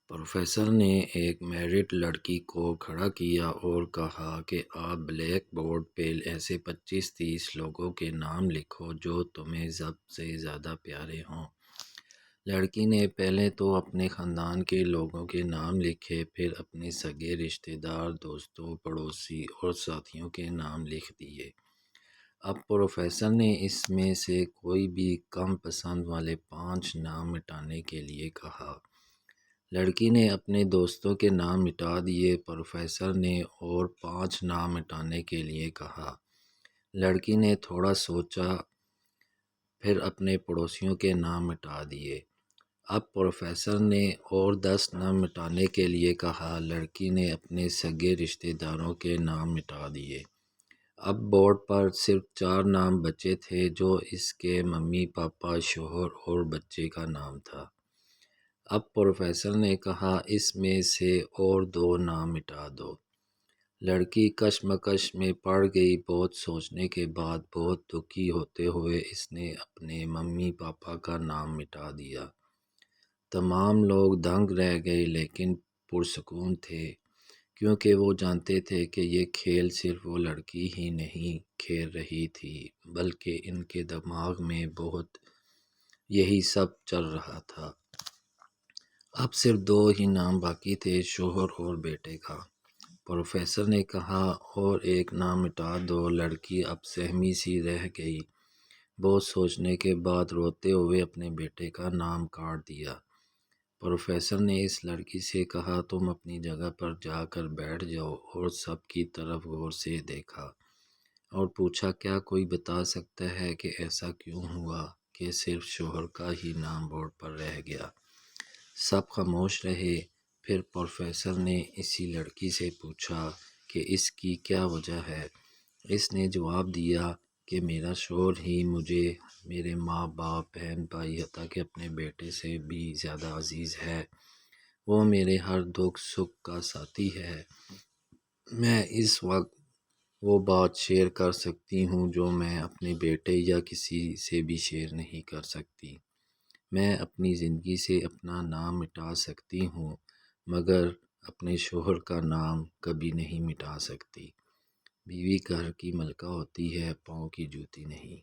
Professor نے ایک married لڑکی کو کھڑا کیا اور کہا کہ آپ بلیک بورڈ پہ ایسے 25-30 لوگوں کے نام لکھو جو تمہیں سب سے زیادہ پیارے ہوں۔ لڑکی نے پہلے تو اپنے خاندان کے لوگوں کے نام لکھے، پھر اپنے سگے رشتہ دار، دوستوں، پڑوسی اور ساتھیوں کے نام لکھ دیے۔ اب پروفیسر نے اس میں سے کوئی بھی کم پسند والے 5 نام مٹانے کے لیے کہا۔ لڑکی نے اپنے دوستوں کے نام مٹا دیے۔ پروفیسر نے اور 5 نام مٹانے کے لیے کہا۔ لڑکی نے تھوڑا سوچا، پھر اپنے پڑوسیوں کے نام مٹا دیے۔ اب پروفیسر نے اور 10 نام مٹانے کے لیے کہا۔ لڑکی نے اپنے سگے رشتہ داروں کے نام مٹا دیے۔ اب بورڈ پر صرف 4 نام بچے تھے، جو اس کے ممی پاپا، شوہر اور بچے کا نام تھا۔ اب پروفیسر نے کہا، اس میں سے اور 2 نام مٹا دو۔ لڑکی کشمکش میں پڑ گئی۔ بہت سوچنے کے بعد، بہت دکھی ہوتے ہوئے اس نے اپنے ممی پاپا کا نام مٹا دیا۔ تمام لوگ دنگ رہ گئے لیکن پرسکون تھے، کیونکہ وہ جانتے تھے کہ یہ کھیل صرف وہ لڑکی ہی نہیں کھیل رہی تھی، بلکہ ان کے دماغ میں بہت یہی سب چل رہا تھا۔ اب صرف 2 ہی نام باقی تھے، شوہر اور بیٹے کا۔ پروفیسر نے کہا، اور ایک نام مٹا دو۔ لڑکی اب سہمی سی رہ گئی۔ بہت سوچنے کے بعد روتے ہوئے اپنے بیٹے کا نام کاٹ دیا۔ پروفیسر نے اس لڑکی سے کہا، تم اپنی جگہ پر جا کر بیٹھ جاؤ، اور سب کی طرف غور سے دیکھا اور پوچھا، کیا کوئی بتا سکتا ہے کہ ایسا کیوں ہوا کہ صرف شوہر کا ہی نام بورڈ پر رہ گیا؟ سب خاموش رہے۔ پھر پروفیسر نے اسی لڑکی سے پوچھا کہ اس کی کیا وجہ ہے۔ اس نے جواب دیا کہ میرا شوہر ہی مجھے میرے ماں باپ، بہن بھائی، حتیٰ کہ اپنے بیٹے سے بھی زیادہ عزیز ہے۔ وہ میرے ہر دکھ سکھ کا ساتھی ہے۔ میں اس وقت وہ بات شیئر کر سکتی ہوں جو میں اپنے بیٹے یا کسی سے بھی شیئر نہیں کر سکتی۔ میں اپنی زندگی سے اپنا نام مٹا سکتی ہوں، مگر اپنے شوہر کا نام کبھی نہیں مٹا سکتی۔ بیوی گھر کی ملکہ ہوتی ہے، پاؤں کی جوتی نہیں۔